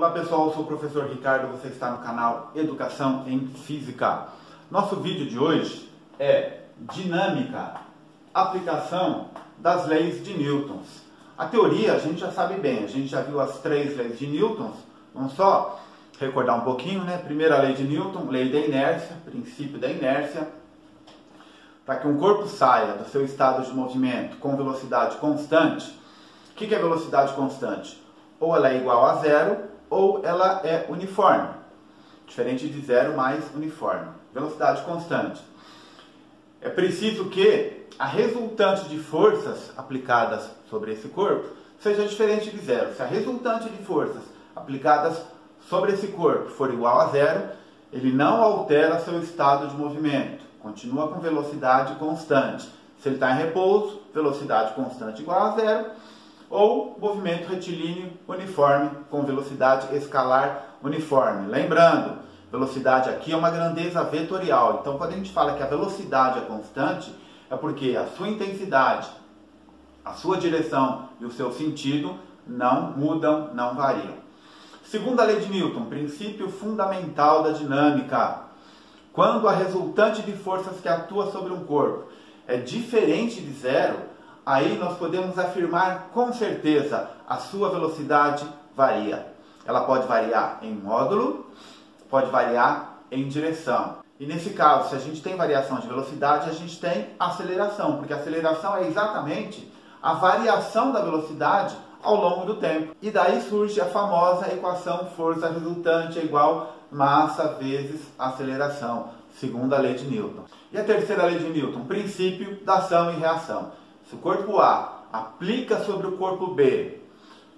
Olá pessoal, eu sou o professor Ricardo, você está no canal Educação em Física. Nosso vídeo de hoje é dinâmica, aplicação das leis de Newton. A teoria a gente já sabe bem, a gente já viu as 3 leis de Newton. Vamos só recordar um pouquinho, né? Primeira lei de Newton, lei da inércia, princípio da inércia. Para que um corpo saia do seu estado de movimento com velocidade constante, o que é velocidade constante? Ou ela é igual a zero, ou ela é uniforme. Diferente de zero mais uniforme. Velocidade constante. É preciso que a resultante de forças aplicadas sobre esse corpo seja diferente de zero. Se a resultante de forças aplicadas sobre esse corpo for igual a zero, ele não altera seu estado de movimento. Continua com velocidade constante. Se ele está em repouso, velocidade constante igual a zero. Ou movimento retilíneo uniforme com velocidade escalar uniforme. Lembrando, velocidade aqui é uma grandeza vetorial. Então, quando a gente fala que a velocidade é constante, é porque a sua intensidade, a sua direção e o seu sentido não mudam, não variam. Segunda lei de Newton, princípio fundamental da dinâmica. Quando a resultante de forças que atua sobre um corpo é diferente de zero, aí nós podemos afirmar com certeza a sua velocidade varia. Ela pode variar em módulo, pode variar em direção. E nesse caso, se a gente tem variação de velocidade, a gente tem aceleração, porque a aceleração é exatamente a variação da velocidade ao longo do tempo. E daí surge a famosa equação força resultante é igual massa vezes aceleração, segunda lei de Newton. E a terceira lei de Newton, princípio da ação e reação. Se o corpo A aplica sobre o corpo B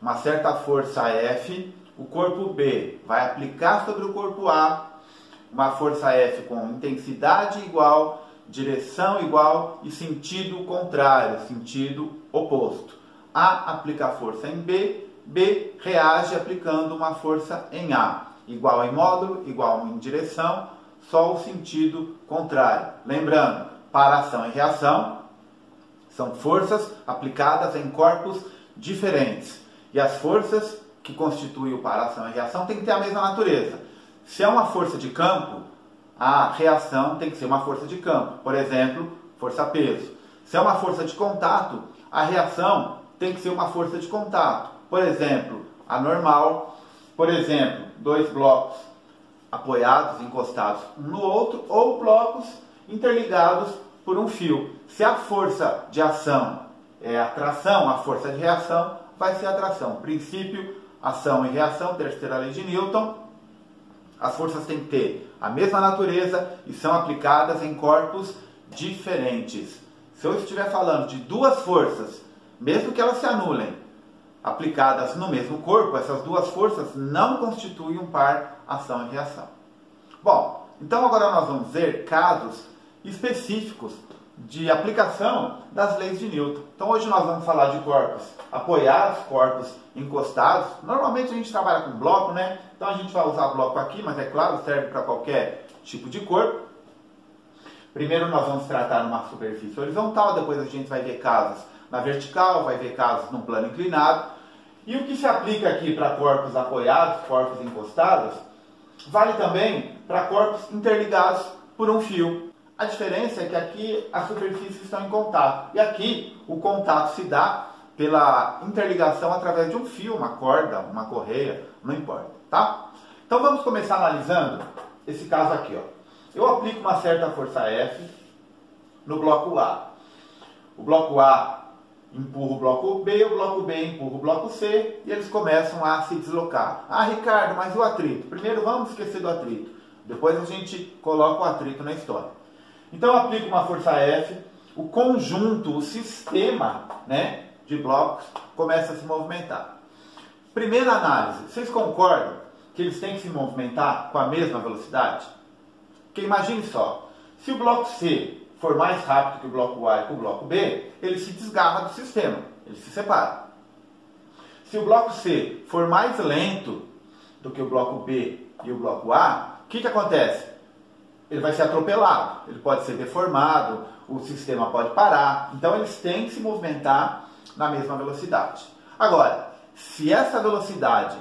uma certa força F, o corpo B vai aplicar sobre o corpo A uma força F com intensidade igual, direção igual e sentido contrário, sentido oposto. A aplica a força em B, B reage aplicando uma força em A. Igual em módulo, igual em direção, só o sentido contrário. Lembrando, para ação e reação, são forças aplicadas em corpos diferentes. E as forças que constituem o para ação e reação têm que ter a mesma natureza. Se é uma força de campo, a reação tem que ser uma força de campo. Por exemplo, força-peso. Se é uma força de contato, a reação tem que ser uma força de contato. Por exemplo, a normal. Por exemplo, 2 blocos apoiados, encostados um no outro, ou blocos interligados por um fio. Se a força de ação é atração, a força de reação vai ser atração. Princípio, ação e reação, terceira lei de Newton. As forças têm que ter a mesma natureza e são aplicadas em corpos diferentes. Se eu estiver falando de 2 forças, mesmo que elas se anulem, aplicadas no mesmo corpo, essas 2 forças não constituem um par ação e reação. Bom, então agora nós vamos ver casos específicos de aplicação das leis de Newton. Então hoje nós vamos falar de corpos apoiados, corpos encostados. Normalmente a gente trabalha com bloco, né? Então a gente vai usar bloco aqui, mas é claro, serve para qualquer tipo de corpo. Primeiro nós vamos tratar numa superfície horizontal, depois a gente vai ver casos na vertical, vai ver casos num plano inclinado. E o que se aplica aqui para corpos apoiados, corpos encostados, vale também para corpos interligados por um fio. A diferença é que aqui as superfícies estão em contato. E aqui o contato se dá pela interligação através de um fio, uma corda, uma correia, não importa, tá? Então vamos começar analisando esse caso aqui, ó. Eu aplico uma certa força F no bloco A. O bloco A empurra o bloco B empurra o bloco C e eles começam a se deslocar. Ah, Ricardo, mas o atrito? Primeiro vamos esquecer do atrito. Depois a gente coloca o atrito na história. Então eu aplico uma força F, o conjunto, o sistema, né, de blocos começa a se movimentar. Primeira análise, vocês concordam que eles têm que se movimentar com a mesma velocidade? Porque imagine só, se o bloco C for mais rápido que o bloco A e que o bloco B, ele se desgarra do sistema, ele se separa. Se o bloco C for mais lento do que o bloco B e o bloco A, o que acontece? Ele vai ser atropelado, ele pode ser deformado, o sistema pode parar. Então eles têm que se movimentar na mesma velocidade. Agora, se essa velocidade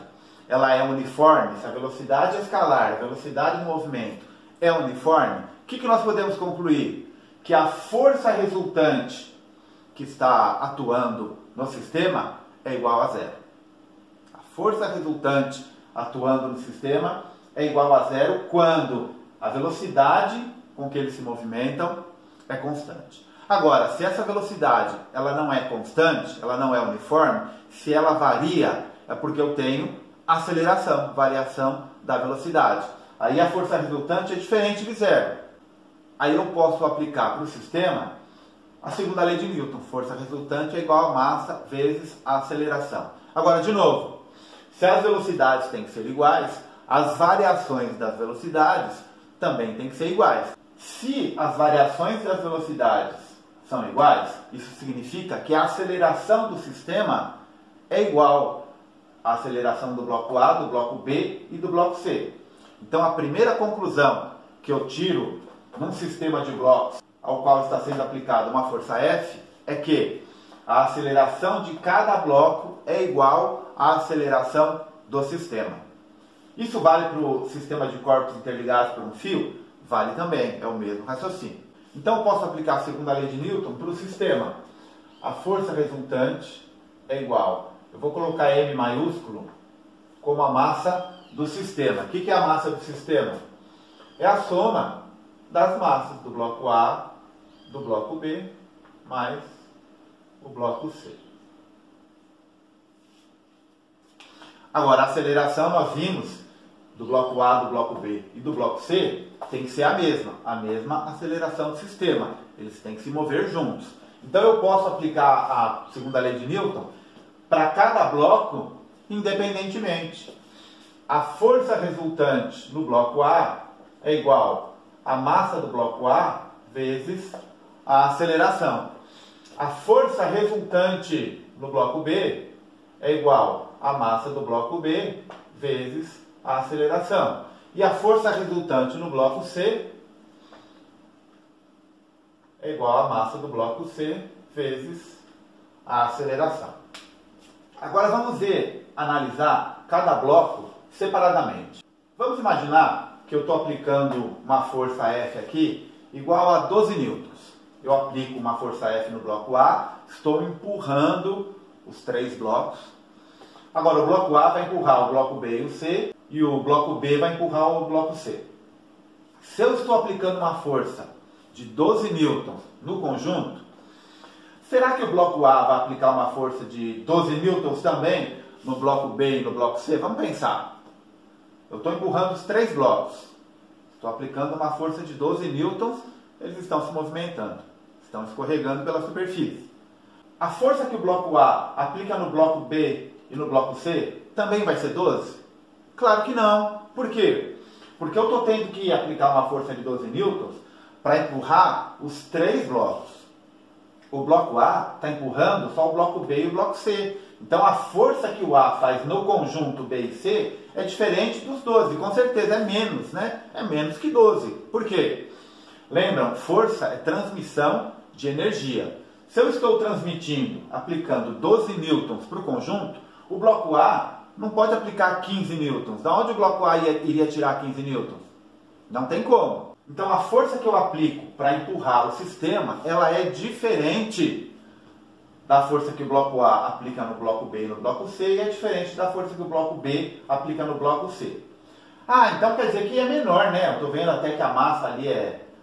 ela é uniforme, se a velocidade escalar, a velocidade de movimento é uniforme, o que nós podemos concluir? Que a força resultante que está atuando no sistema é igual a zero. A força resultante atuando no sistema é igual a zero quando a velocidade com que eles se movimentam é constante. Agora, se essa velocidade ela não é constante, ela não é uniforme, se ela varia, é porque eu tenho aceleração, variação da velocidade. Aí a força resultante é diferente de zero. Aí eu posso aplicar para o sistema a segunda lei de Newton. Força resultante é igual a massa vezes a aceleração. Agora, de novo, se as velocidades têm que ser iguais, as variações das velocidades também têm que ser iguais. Se as variações das velocidades são iguais, isso significa que a aceleração do sistema é igual à aceleração do bloco A, do bloco B e do bloco C. Então, a primeira conclusão que eu tiro num sistema de blocos ao qual está sendo aplicada uma força F é que a aceleração de cada bloco é igual à aceleração do sistema. Isso vale para o sistema de corpos interligados por um fio? Vale também, é o mesmo raciocínio. Então eu posso aplicar a segunda lei de Newton para o sistema. A força resultante é igual, eu vou colocar M maiúsculo como a massa do sistema. O que é a massa do sistema? É a soma das massas do bloco A, do bloco B, mais o bloco C. Agora, a aceleração nós vimos do bloco A, do bloco B e do bloco C tem que ser a mesma aceleração do sistema. Eles têm que se mover juntos. Então eu posso aplicar a segunda lei de Newton para cada bloco independentemente. A força resultante no bloco A é igual à massa do bloco A vezes a aceleração. A força resultante no bloco B é igual à massa do bloco B vezes a aceleração. E a força resultante no bloco C é igual à massa do bloco C vezes a aceleração. Agora vamos analisar cada bloco separadamente. Vamos imaginar que eu estou aplicando uma força F aqui igual a 12 newtons. Eu aplico uma força F no bloco A, estou empurrando os três blocos. Agora o bloco A vai empurrar o bloco B e o C, e o bloco B vai empurrar o bloco C. Se eu estou aplicando uma força de 12 newtons no conjunto, será que o bloco A vai aplicar uma força de 12 newtons também no bloco B e no bloco C? Vamos pensar. Eu estou empurrando os três blocos. Estou aplicando uma força de 12 newtons, eles estão se movimentando, estão escorregando pela superfície. A força que o bloco A aplica no bloco B e no bloco C também vai ser 12? Claro que não. Por quê? Porque eu estou tendo que aplicar uma força de 12 newtons para empurrar os três blocos. O bloco A está empurrando só o bloco B e o bloco C. Então a força que o A faz no conjunto B e C é diferente dos 12. Com certeza é menos, né? É menos que 12. Por quê? Lembram? Força é transmissão de energia. Se eu estou transmitindo, aplicando 12 newtons para o conjunto, o bloco A não pode aplicar 15 newtons. Da onde o bloco A iria tirar 15 newtons? Não tem como. Então a força que eu aplico para empurrar o sistema, ela é diferente da força que o bloco A aplica no bloco B e no bloco C, e é diferente da força que o bloco B aplica no bloco C. Ah, então quer dizer que é menor, né? Eu estou vendo até que a massa ali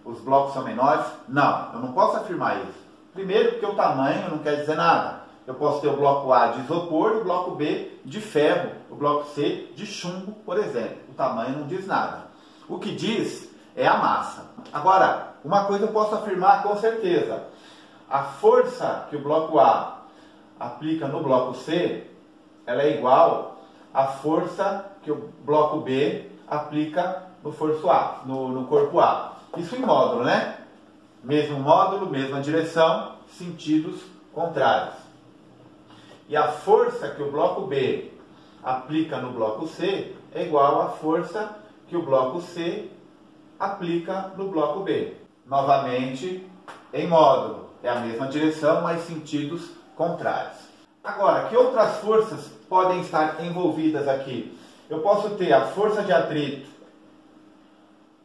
os blocos são menores. Não, eu não posso afirmar isso. Primeiro porque o tamanho não quer dizer nada. Eu posso ter o bloco A de isopor, o bloco B de ferro, o bloco C de chumbo, por exemplo. O tamanho não diz nada. O que diz é a massa. Agora, uma coisa eu posso afirmar com certeza. A força que o bloco A aplica no bloco C, ela é igual à força que o bloco B aplica no corpo A. Isso em módulo, né? Mesmo módulo, mesma direção, sentidos contrários. E a força que o bloco B aplica no bloco C é igual à força que o bloco C aplica no bloco B. Novamente, em módulo. É a mesma direção, mas sentidos contrários. Agora, que outras forças podem estar envolvidas aqui? Eu posso ter a força de atrito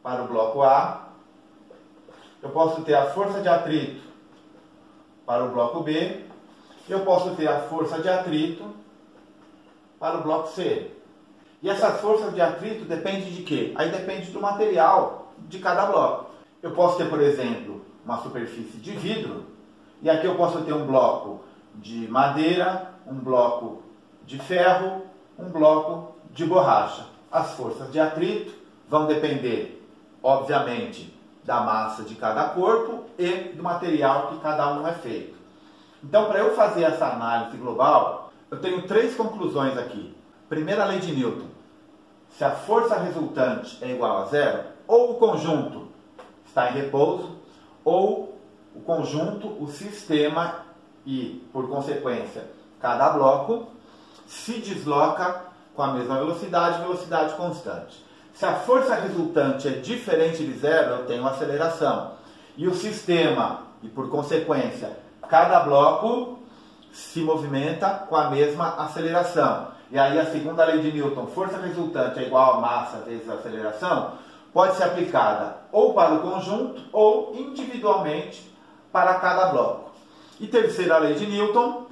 para o bloco A, eu posso ter a força de atrito para o bloco B, eu posso ter a força de atrito para o bloco C. E essas forças de atrito dependem de quê? Aí depende do material de cada bloco. Eu posso ter, por exemplo, uma superfície de vidro, e aqui eu posso ter um bloco de madeira, um bloco de ferro, um bloco de borracha. As forças de atrito vão depender, obviamente, da massa de cada corpo e do material que cada um é feito. Então, para eu fazer essa análise global, eu tenho 3 conclusões aqui. Primeira lei de Newton. Se a força resultante é igual a zero, ou o conjunto está em repouso, ou o conjunto, o sistema e, por consequência, cada bloco se desloca com a mesma velocidade, velocidade constante. Se a força resultante é diferente de zero, eu tenho aceleração. E o sistema, e por consequência, cada bloco se movimenta com a mesma aceleração. E aí a segunda lei de Newton, força resultante é igual a massa vezes a aceleração, pode ser aplicada ou para o conjunto ou individualmente para cada bloco. E terceira lei de Newton,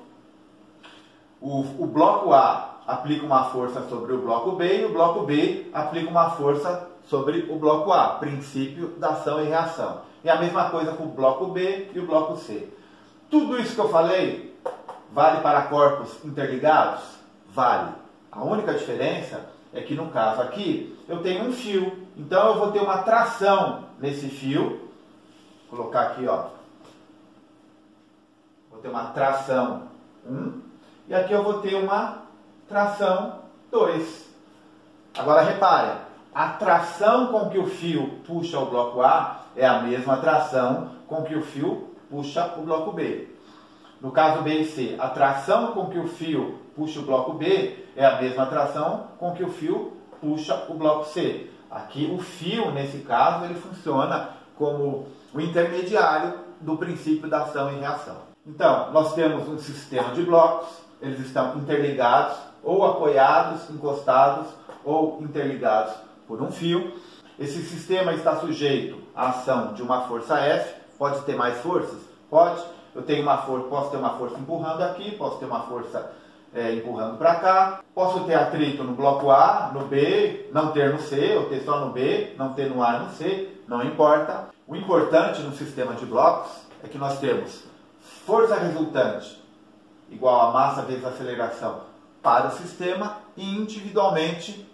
o bloco A aplica uma força sobre o bloco B e o bloco B aplica uma força sobre o bloco A, princípio da ação e reação. E a mesma coisa com o bloco B e o bloco C. Tudo isso que eu falei vale para corpos interligados? Vale. A única diferença é que no caso aqui eu tenho um fio, então eu vou ter uma tração nesse fio. Vou colocar aqui, ó. Vou ter uma tração 1 e aqui eu vou ter uma tração 2. Agora repare, a tração com que o fio puxa o bloco A é a mesma tração com que o fio puxa o bloco B. No caso B e C, a tração com que o fio puxa o bloco B é a mesma tração com que o fio puxa o bloco C. Aqui o fio, nesse caso, ele funciona como o intermediário do princípio da ação e reação. Então, nós temos um sistema de blocos, eles estão interligados, ou apoiados, encostados, ou interligados por um fio. Esse sistema está sujeito à ação de uma força F. Pode ter mais forças? Pode. Eu tenho posso ter uma força empurrando aqui, posso ter uma força empurrando para cá. Posso ter atrito no bloco A, no B, não ter no C, ou ter só no B, não ter no A e no C, não importa. O importante no sistema de blocos é que nós temos força resultante igual a massa vezes a aceleração para o sistema e individualmente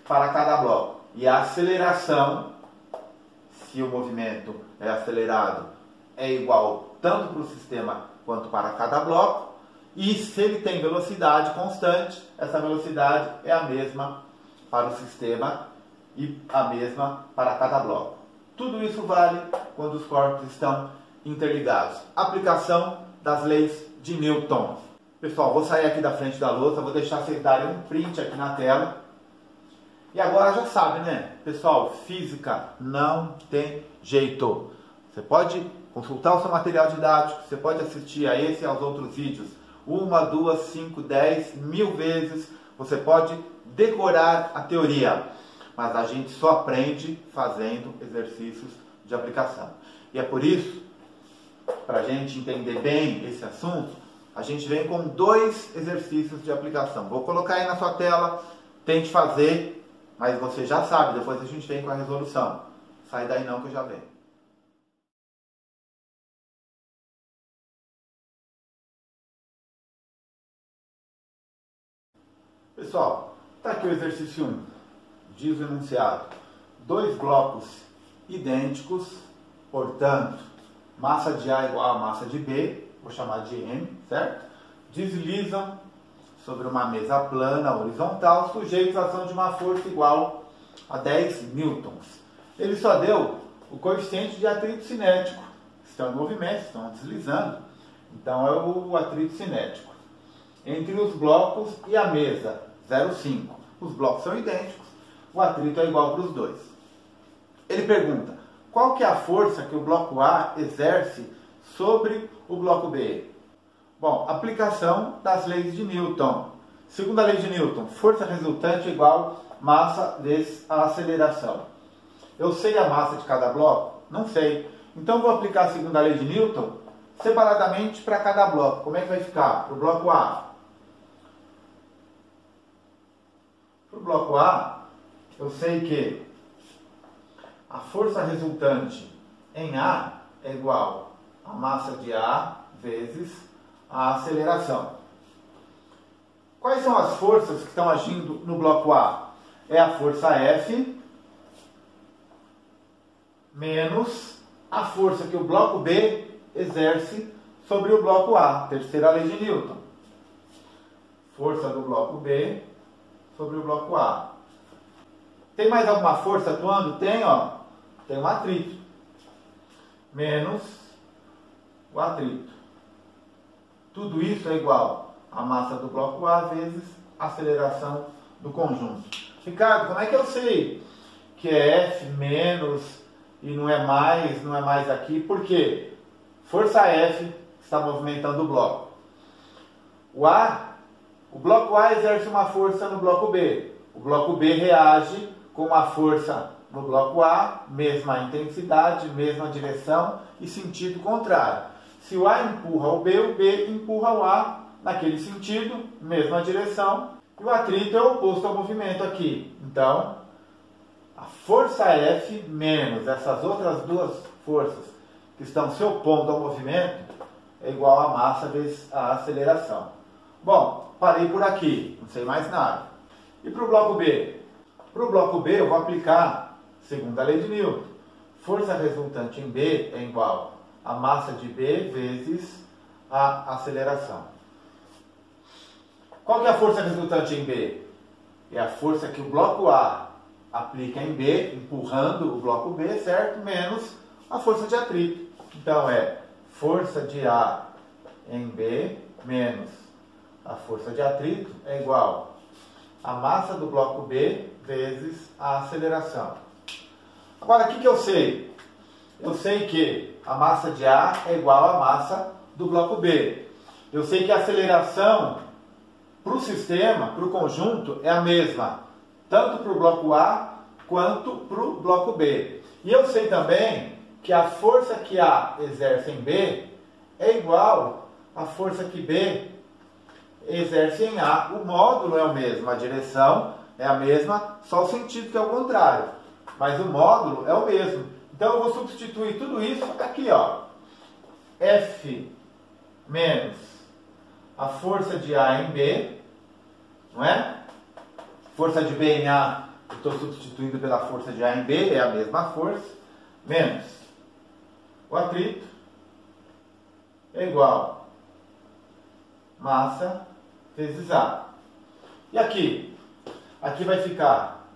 para cada bloco. E a aceleração, se o movimento é acelerado, é igual tanto para o sistema quanto para cada bloco. E se ele tem velocidade constante, essa velocidade é a mesma para o sistema e a mesma para cada bloco. Tudo isso vale quando os corpos estão interligados. Aplicação das leis de Newton. Pessoal, vou sair aqui da frente da lousa, vou deixar vocês darem um print aqui na tela. E agora já sabe, né? Pessoal, física não tem jeito. Você pode consultar o seu material didático, você pode assistir a esse e aos outros vídeos 1, 2, 5, 10, 1000 vezes. Você pode decorar a teoria, mas a gente só aprende fazendo exercícios de aplicação. E é por isso, para a gente entender bem esse assunto, a gente vem com 2 exercícios de aplicação. Vou colocar aí na sua tela, tente fazer, mas você já sabe, depois a gente vem com a resolução. Sai daí não que eu já venho. Pessoal, está aqui o exercício 1. Diz o enunciado: 2 blocos idênticos, portanto, massa de A igual a massa de B, vou chamar de M, certo? Deslizam sobre uma mesa plana horizontal, sujeitos à ação de uma força igual a 10 newtons. Ele só deu o coeficiente de atrito cinético. Estão em movimento, estão deslizando. Então é o atrito cinético. Entre os blocos e a mesa, 0,5. Os blocos são idênticos, o atrito é igual para os dois. Ele pergunta: qual que é a força que o bloco A exerce sobre o bloco B? Bom, aplicação das leis de Newton. Segunda lei de Newton, força resultante é igual massa vezes a aceleração. Eu sei a massa de cada bloco? Não sei. Então vou aplicar a segunda lei de Newton separadamente para cada bloco. Como é que vai ficar? Para o bloco A. Para o bloco A, eu sei que a força resultante em A é igual a massa de A vezes a aceleração. Quais são as forças que estão agindo no bloco A? É a força F menos a força que o bloco B exerce sobre o bloco A. Terceira lei de Newton. Força do bloco B sobre o bloco A. Tem mais alguma força atuando? Tem, ó. Tem um atrito. Menos o atrito. Tudo isso é igual a massa do bloco A vezes a aceleração do conjunto. Ricardo, como é que eu sei que é F menos e não é mais aqui? Por quê? Força F está movimentando o bloco. O bloco A exerce uma força no bloco B. O bloco B reage com uma força no bloco A, mesma intensidade, mesma direção e sentido contrário. Se o A empurra o B empurra o A naquele sentido, mesma direção, e o atrito é oposto ao movimento aqui. Então, a força F menos essas outras duas forças que estão se opondo ao movimento é igual a massa vezes a aceleração. Bom, parei por aqui, não sei mais nada. E para o bloco B? Para o bloco B eu vou aplicar segunda lei de Newton. Força resultante em B é igual a massa de B vezes a aceleração. Qual que é a força resultante em B? É a força que o bloco A aplica em B, empurrando o bloco B, certo? Menos a força de atrito. Então é força de A em B menos a força de atrito é igual a massa do bloco B vezes a aceleração. Agora, o que eu sei? Eu sei que a massa de A é igual à massa do bloco B. Eu sei que a aceleração para o sistema, para o conjunto, é a mesma, tanto para o bloco A quanto para o bloco B. E eu sei também que a força que A exerce em B é igual à força que B exerce em A. O módulo é o mesmo, a direção é a mesma, só o sentido que é o contrário. Mas o módulo é o mesmo. Então eu vou substituir tudo isso aqui, ó. F menos a força de A em B, não é? Força de B em A, eu estou substituindo pela força de A em B, é a mesma força, menos o atrito é igual massa vezes A. E aqui? Aqui vai ficar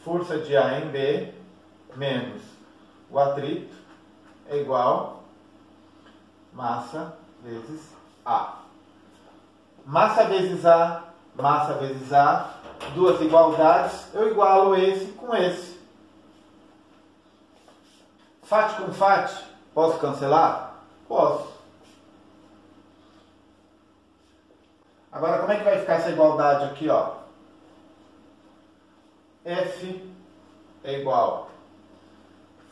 força de A em B menos o atrito é igual massa vezes A. Massa vezes A, duas igualdades, eu igualo esse com esse. Fat com fat, posso cancelar? Posso. Agora, como é que vai ficar essa igualdade aqui, ó? F é igual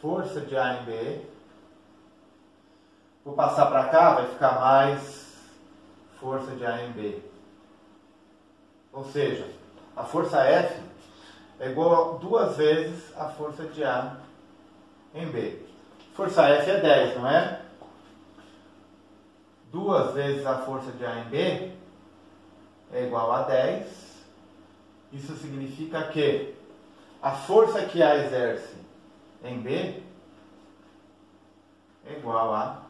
força de A em B. Vou passar para cá, vai ficar mais força de A em B. Ou seja, a força F é igual a 2 vezes a força de A em B. Força F é 10, não é? 2 vezes a força de A em B é igual a 10. Isso significa que a força que A exerce em B é igual a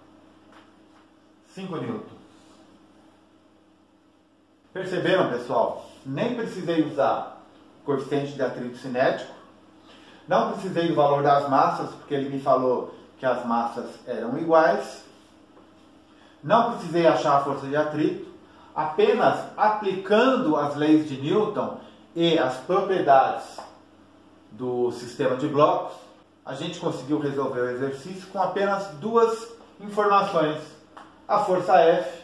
5 newtons. Perceberam, pessoal? Nem precisei usar o coeficiente de atrito cinético. Não precisei do valor das massas, porque ele me falou que as massas eram iguais. Não precisei achar a força de atrito. Apenas aplicando as leis de Newton e as propriedades do sistema de blocos, a gente conseguiu resolver o exercício com apenas duas informações: a força F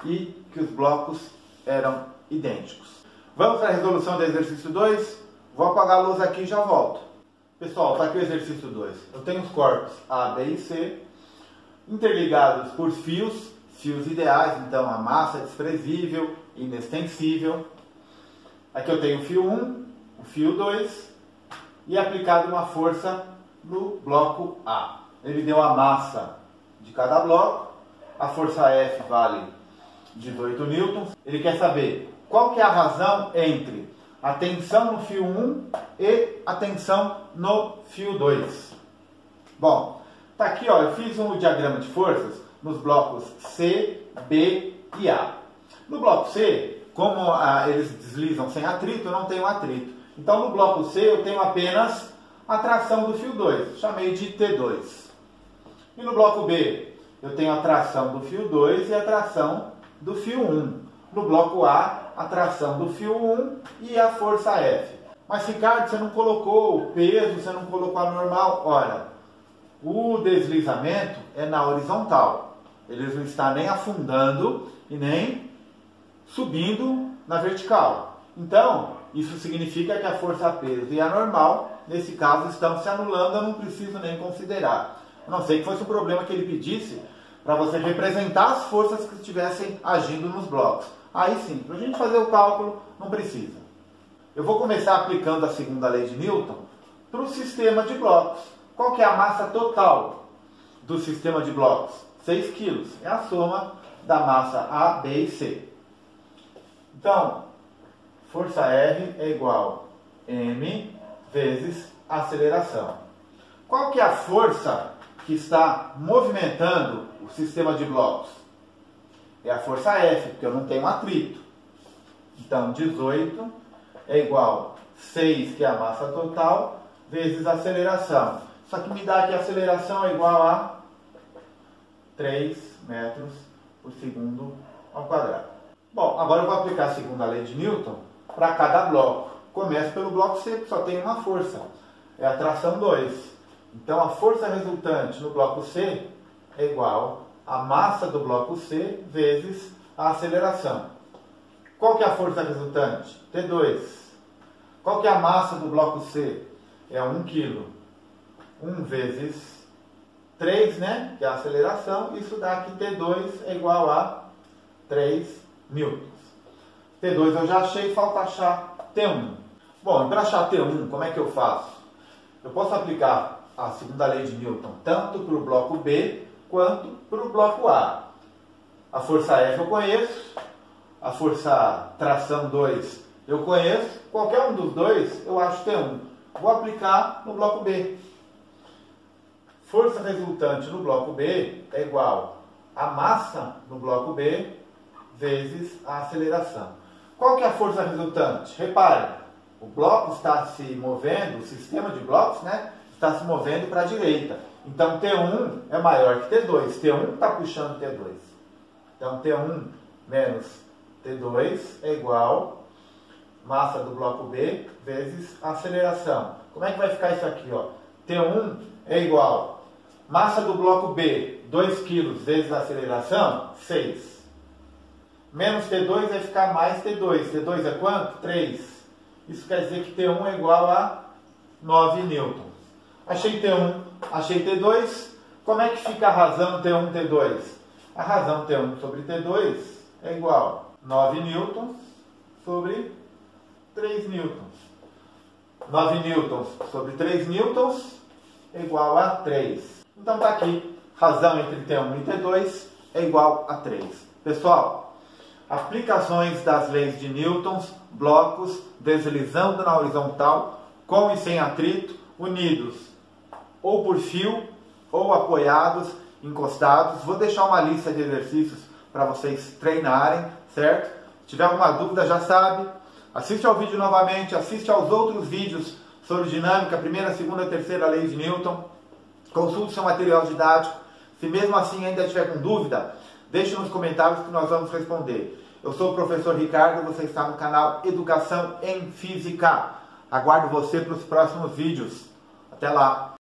e que os blocos eram idênticos. Vamos para a resolução do exercício 2? Vou apagar a luz aqui e já volto. Pessoal, está aqui o exercício 2. Eu tenho os corpos A, B e C interligados por fios ideais, então a massa é desprezível, inextensível. Aqui eu tenho o fio 1, o fio 2 e aplicado uma força no bloco A. Ele deu a massa de cada bloco, a força F vale 18 newtons. Ele quer saber qual que é a razão entre a tensão no fio 1 e a tensão no fio 2. Bom, tá aqui, ó, eu fiz um diagrama de forças nos blocos C, B e A. No bloco C, como eles deslizam sem atrito, eu não tenho atrito. Então no bloco C eu tenho apenas a tração do fio 2, chamei de T2. E no bloco B eu tenho a tração do fio 2 e a tração do fio 1. No bloco A, a tração do fio 1 e a força F. Mas Ricardo, você não colocou o peso, você não colocou a normal. Ora, o deslizamento é na horizontal. Ele não está nem afundando e nem subindo na vertical. Então, isso significa que a força peso e a normal, nesse caso, estão se anulando, eu não preciso nem considerar. A não ser que fosse um problema que ele pedisse para você representar as forças que estivessem agindo nos blocos. Aí sim, para a gente fazer o cálculo, não precisa. Eu vou começar aplicando a segunda lei de Newton para o sistema de blocos. Qual que é a massa total do sistema de blocos? 6 kg. É a soma da massa A, B e C. Então, força R é igual a M vezes a aceleração. Qual que é a força que está movimentando o sistema de blocos? É a força F, porque eu não tenho atrito. Então, 18 é igual a 6, que é a massa total, vezes a aceleração. Só que me dá que a aceleração é igual a 3 metros por segundo ao quadrado. Bom, agora eu vou aplicar a segunda lei de Newton para cada bloco. Começo pelo bloco C, que só tem uma força. É a tração 2. Então, a força resultante no bloco C é igual a massa do bloco C vezes a aceleração. Qual que é a força resultante? T2. Qual que é a massa do bloco C? É 1 kg. 1 vezes 3, né? Que é a aceleração. Isso dá que T2 é igual a 3 newtons. T2 eu já achei, falta achar T1. Bom, para achar T1, como é que eu faço? Eu posso aplicar a segunda lei de Newton tanto para o bloco B quanto para o bloco A. A força F eu conheço, a força tração 2 eu conheço, qualquer um dos dois eu acho T1. Vou aplicar no bloco B. Força resultante no bloco B é igual a massa no bloco B vezes a aceleração. Qual que é a força resultante? Repare, o bloco está se movendo, o sistema de blocos, né, está se movendo para a direita. Então, T1 é maior que T2. T1 está puxando T2. Então, T1 menos T2 é igual a massa do bloco B vezes a aceleração. Como é que vai ficar isso aqui? Ó? T1 é igual a massa do bloco B, 2 kg vezes a aceleração, 6. Menos T2 vai ficar mais T2. T2 é quanto? 3. Isso quer dizer que T1 é igual a 9 newtons. Achei T1, achei T2. Como é que fica a razão T1, T2? A razão T1 sobre T2 é igual a 9 newtons sobre 3 newtons. 9 newtons sobre 3 newtons é igual a 3. Então está aqui, razão entre T1 e T2 é igual a 3. Pessoal, aplicações das leis de Newton, blocos deslizando na horizontal, com e sem atrito, unidos ou por fio, ou apoiados, encostados. Vou deixar uma lista de exercícios para vocês treinarem, certo? Se tiver alguma dúvida, já sabe. Assiste ao vídeo novamente, assiste aos outros vídeos sobre dinâmica, primeira, segunda, terceira lei de Newton. Consulte seu material didático. Se mesmo assim ainda estiver com dúvida, deixe nos comentários que nós vamos responder. Eu sou o professor Ricardo, você está no canal Educação em Física. Aguardo você para os próximos vídeos. Até lá!